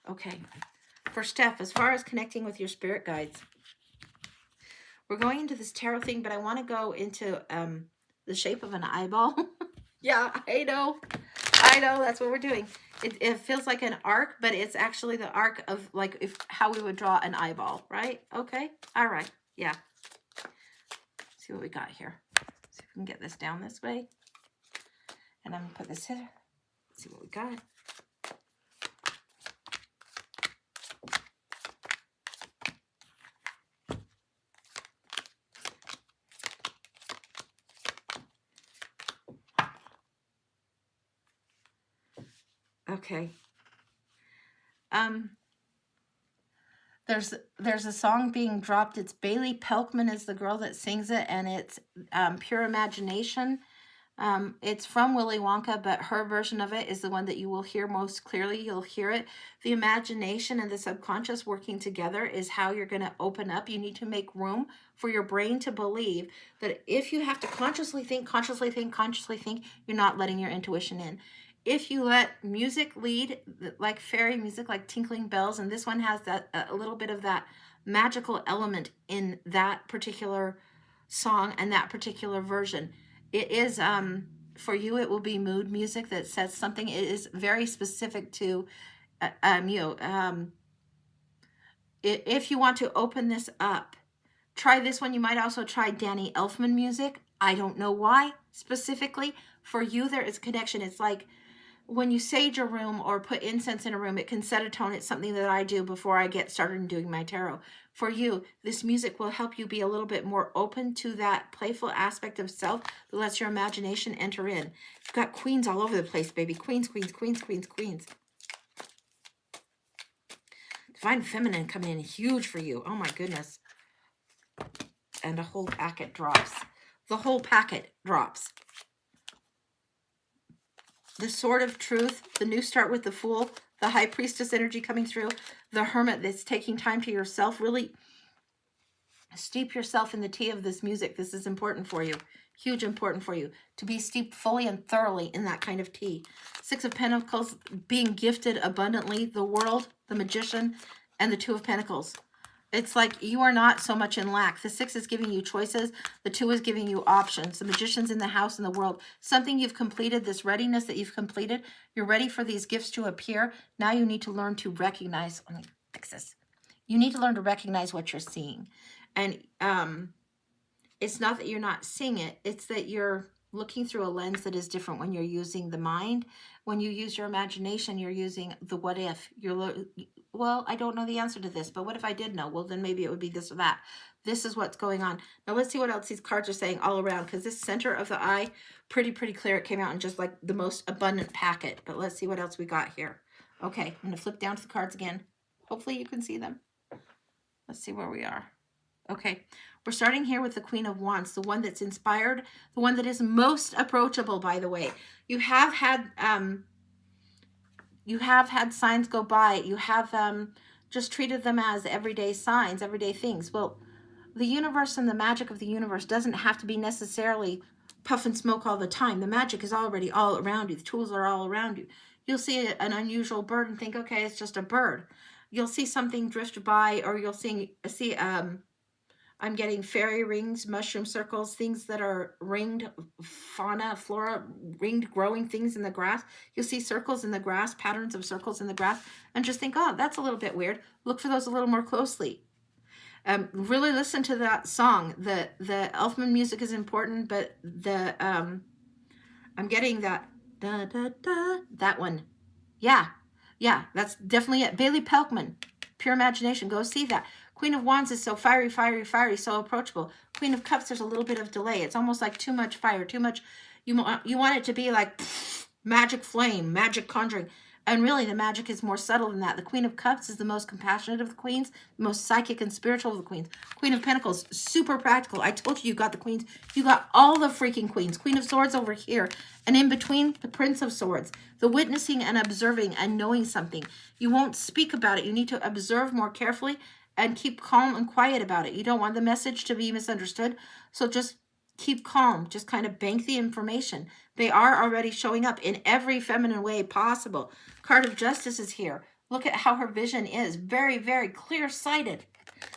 Okay. For Steph, as far as connecting with your spirit guides, we're going into this tarot thing, but I want to go into the shape of an eyeball. Yeah, I know. I know. That's what we're doing. It feels like an arc, but it's actually the arc of like how we would draw an eyeball, right? Okay. All right. Yeah. See what we got here. See if we can get this down this way. And I'm going to put this here. See what we got. Okay. There's a song being dropped. It's Bailey Pelkman is the girl that sings it, and it's Pure Imagination. It's from Willy Wonka, but her version of it is the one that you will hear most clearly. You'll hear it. The imagination and the subconscious working together is how you're going to open up. You need to make room for your brain to believe that if you have to consciously think, you're not letting your intuition in. If you let music lead, like fairy music, like tinkling bells, and this one has that a little bit of that magical element in that particular song and that particular version. It is for you, it will be mood music that says something. It is very specific to if you want to open this up, try this one. You might also try Danny Elfman music. I don't know why specifically. For you, there is a connection. It's like when you sage a room or put incense in a room, it can set a tone. It's something that I do before I get started in doing my tarot. For you, this music will help you be a little bit more open to that playful aspect of self that lets your imagination enter in. You've got queens all over the place, baby. Queens, queens, queens, queens, queens. Divine Feminine coming in huge for you. Oh my goodness. And a whole packet drops. The whole packet drops. The Sword of Truth, the New Start with the Fool, the High Priestess energy coming through, the Hermit that's taking time to yourself. Really steep yourself in the tea of this music. This is important for you. Huge important for you to be steeped fully and thoroughly in that kind of tea. Six of Pentacles, being gifted abundantly, the World, the Magician, and the Two of Pentacles. It's like you are not so much in lack. The 6 is giving you choices. The 2 is giving you options. The Magician's in the house and the World. Something you've completed, this readiness that you've completed. You're ready for these gifts to appear. Now you need to learn to recognize. Let me fix this. You need to learn to recognize what you're seeing. And it's not that you're not seeing it. It's that you're looking through a lens that is different when you're using the mind. When you use your imagination, you're using the what if. Well, I don't know the answer to this, but what if I did know? Well, then maybe it would be this or that. This is what's going on. Now let's see what else these cards are saying all around, because this center of the eye, pretty clear. It came out in just like the most abundant packet. But let's see what else we got here. Okay, I'm going to flip down to the cards again. Hopefully you can see them. Let's see where we are. Okay, we're starting here with the Queen of Wands, the one that's inspired, the one that is most approachable, by the way. You have had signs go by. You have just treated them as everyday signs, everyday things. Well, the universe and the magic of the universe doesn't have to be necessarily puff and smoke all the time. The magic is already all around you. The tools are all around you. You'll see an unusual bird and think, okay, it's just a bird. You'll see something drift by, or you'll see I'm getting fairy rings, mushroom circles, things that are ringed, fauna, flora, ringed growing things in the grass. You'll see circles in the grass, patterns of circles in the grass, and just think, oh, that's a little bit weird. Look for those a little more closely. Really listen to that song. The Elfman music is important, but I'm getting that da da da, that one. Yeah, that's definitely it. Bailey Pelkman, Pure Imagination. Go see that. Queen of Wands is so fiery, so approachable. Queen of Cups, there's a little bit of delay. It's almost like too much fire, too much. You want it to be like magic flame, magic conjuring. And really, the magic is more subtle than that. The Queen of Cups is the most compassionate of the queens, the most psychic and spiritual of the queens. Queen of Pentacles, super practical. I told you got the queens. You got all the freaking queens. Queen of Swords over here. And in between, the Prince of Swords. The witnessing and observing and knowing something. You won't speak about it. You need to observe more carefully and keep calm and quiet about it. You don't want the message to be misunderstood. So just keep calm. Just kind of bank the information. They are already showing up in every feminine way possible. Card of Justice is here. Look at how her vision is. Very, very clear-sighted.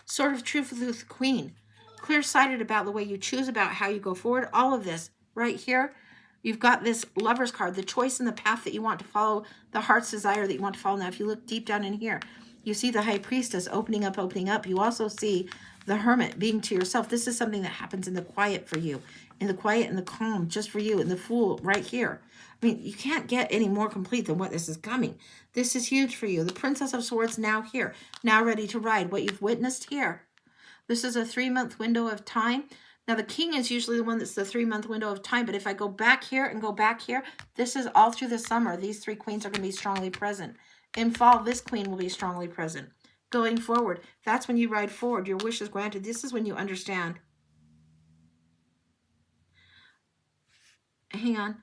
Sort of truth with the queen. Clear-sighted about the way you choose, about how you go forward. All of this right here. You've got this Lover's card, the choice and the path that you want to follow, the heart's desire that you want to follow. Now, if you look deep down in here, you see the High Priestess opening up, opening up. You also see the Hermit being to yourself. This is something that happens in the quiet for you, in the quiet and the calm just for you, and the Fool right here. I mean, you can't get any more complete than what this is coming. This is huge for you. The Princess of Swords now here, now ready to ride. What you've witnessed here. This is a 3-month window of time. Now, the king is usually the one that's the 3-month window of time. But if I go back here and go back here, this is all through the summer. These 3 queens are going to be strongly present. In fall, this queen will be strongly present. Going forward, that's when you ride forward. Your wish is granted. This is when you understand. Hang on.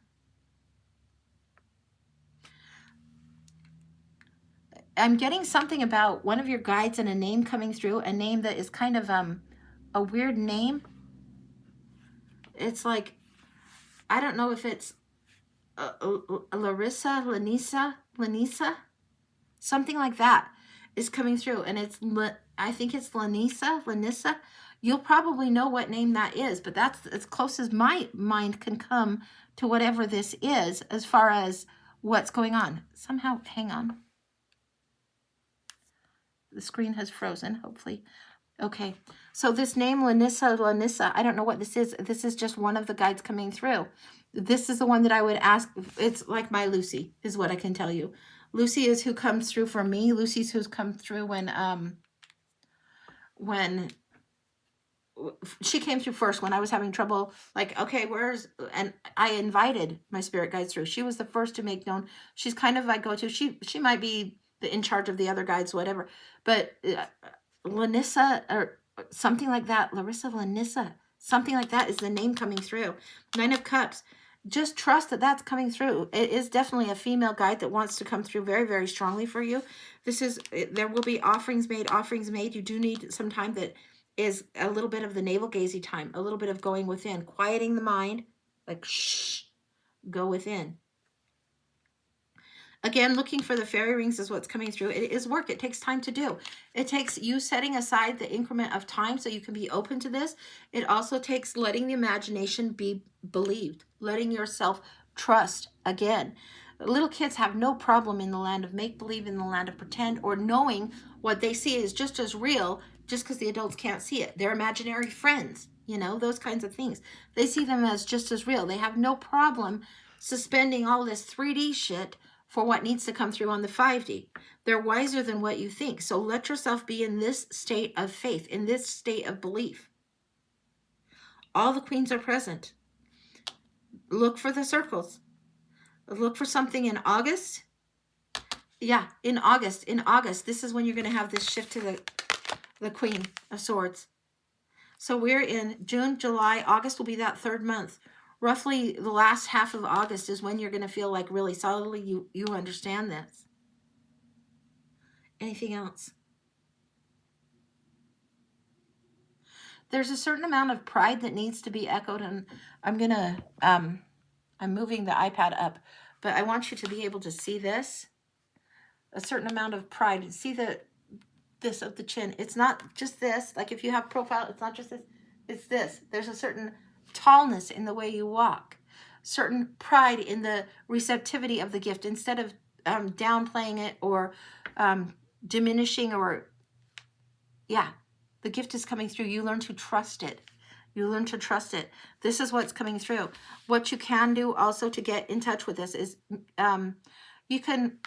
I'm getting something about one of your guides and a name coming through, a name that is kind of a weird name. It's like, I don't know if it's Larissa, Lanisa, something like that is coming through. And it's, I think it's Lanissa. You'll probably know what name that is, but that's as close as my mind can come to whatever this is as far as what's going on. Somehow, hang on. The screen has frozen, hopefully. Okay, so this name, Lanissa, I don't know what this is. This is just one of the guides coming through. This is the one that I would ask. It's like my Lucy, is what I can tell you. Lucy is who comes through for me. Lucy's who's come through when she came through first, when I was having trouble, like, okay, and I invited my spirit guides through. She was the first to make known. She's kind of my go-to. She might be in charge of the other guides, whatever. But Lanissa or something like that, Larissa, Lanissa, something like that is the name coming through. 9 of Cups. Just trust that that's coming through. It is definitely a female guide that wants to come through very, very strongly for you. There will be offerings made. You do need some time that is a little bit of the navel-gazing time, a little bit of going within, quieting the mind, like, shh, go within. Again, looking for the fairy rings is what's coming through. It is work. It takes time to do. It takes you setting aside the increment of time so you can be open to this. It also takes letting the imagination be believed, letting yourself trust again. Little kids have no problem in the land of make-believe, in the land of pretend, or knowing what they see is just as real just because the adults can't see it. They're imaginary friends, you know, those kinds of things. They see them as just as real. They have no problem suspending all this 3D shit for what needs to come through on the 5D. They're wiser than what you think. So let yourself be in this state of faith, in this state of belief. All the queens are present. Look for the circles. Look for something in August. Yeah, in August. In August, this is when you're going to have this shift to the Queen of Swords. So we're in June, July. August will be that 3rd month. Roughly the last half of August is when you're going to feel like really solidly you understand this. Anything else? There's a certain amount of pride that needs to be echoed, and I'm going to, I'm moving the iPad up, but I want you to be able to see this. A certain amount of pride. See this of the chin. It's not just this. Like if you have profile, it's not just this. It's this. There's a certain tallness in the way you walk, certain pride in the receptivity of the gift, instead of downplaying it or diminishing, or the gift is coming through. You learn to trust it. You learn to trust it. This is what's coming through. What you can do also to get in touch with this is you can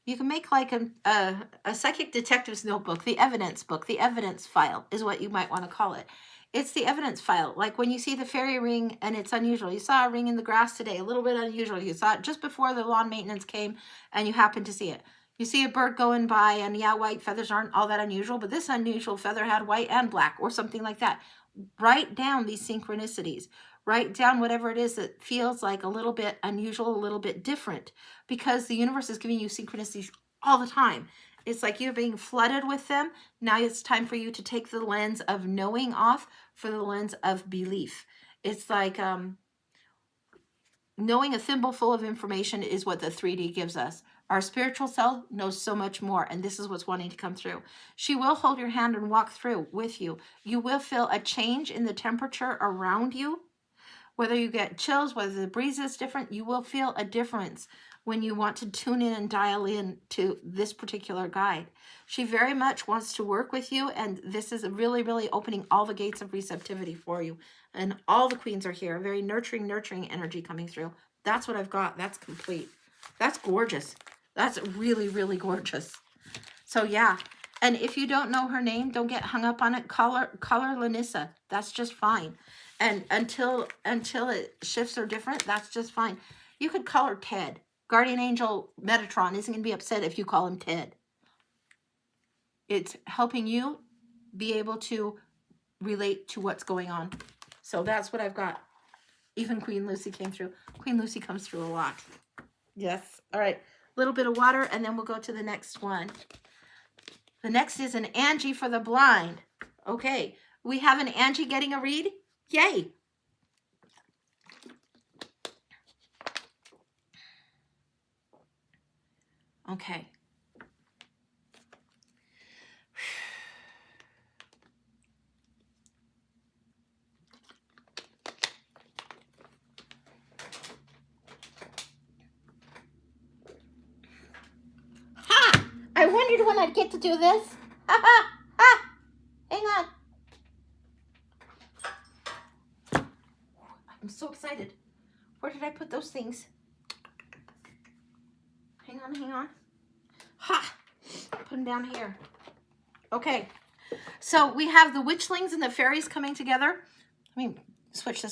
make like a psychic detective's notebook, the evidence book, the evidence file is what you might want to call it. It's the evidence file. Like when you see the fairy ring and it's unusual. You saw a ring in the grass today, a little bit unusual. You saw it just before the lawn maintenance came and you happened to see it. You see a bird going by and white feathers aren't all that unusual, but this unusual feather had white and black or something like that. Write down these synchronicities. Write down whatever it is that feels like a little bit unusual, a little bit different, because the universe is giving you synchronicities all the time. It's like you're being flooded with them. Now it's time for you to take the lens of knowing off for the lens of belief. It's like knowing a thimble full of information is what the 3D gives us. Our spiritual self knows so much more, and this is what's wanting to come through. She will hold your hand and walk through with you. You will feel a change in the temperature around you. Whether you get chills, whether the breeze is different, you will feel a difference when you want to tune in and dial in to this particular guide. She very much wants to work with you, and this is really, really opening all the gates of receptivity for you. And all the queens are here. Very nurturing, nurturing energy coming through. That's what I've got. That's complete. That's gorgeous. That's really, really gorgeous. So yeah. And if you don't know her name, don't get hung up on it. Call her Lanissa. That's just fine. And until it shifts or different, that's just fine. You could call her Ted. Guardian Angel Metatron isn't going to be upset if you call him Ted. It's helping you be able to relate to what's going on. So that's what I've got. Even Queen Lucy came through. Queen Lucy comes through a lot. Yes. All right. A little bit of water, and then we'll go to the next one. The next is an Angie for the blind. Okay. We have an Angie getting a read. Yay. Okay. Ha! I wondered when I'd get to do this. Ha ha ha! Hang on. I'm so excited. Where did I put those things? Hang on, hang on. Ha! Put them down here. Okay. So we have the witchlings and the fairies coming together. Let me switch this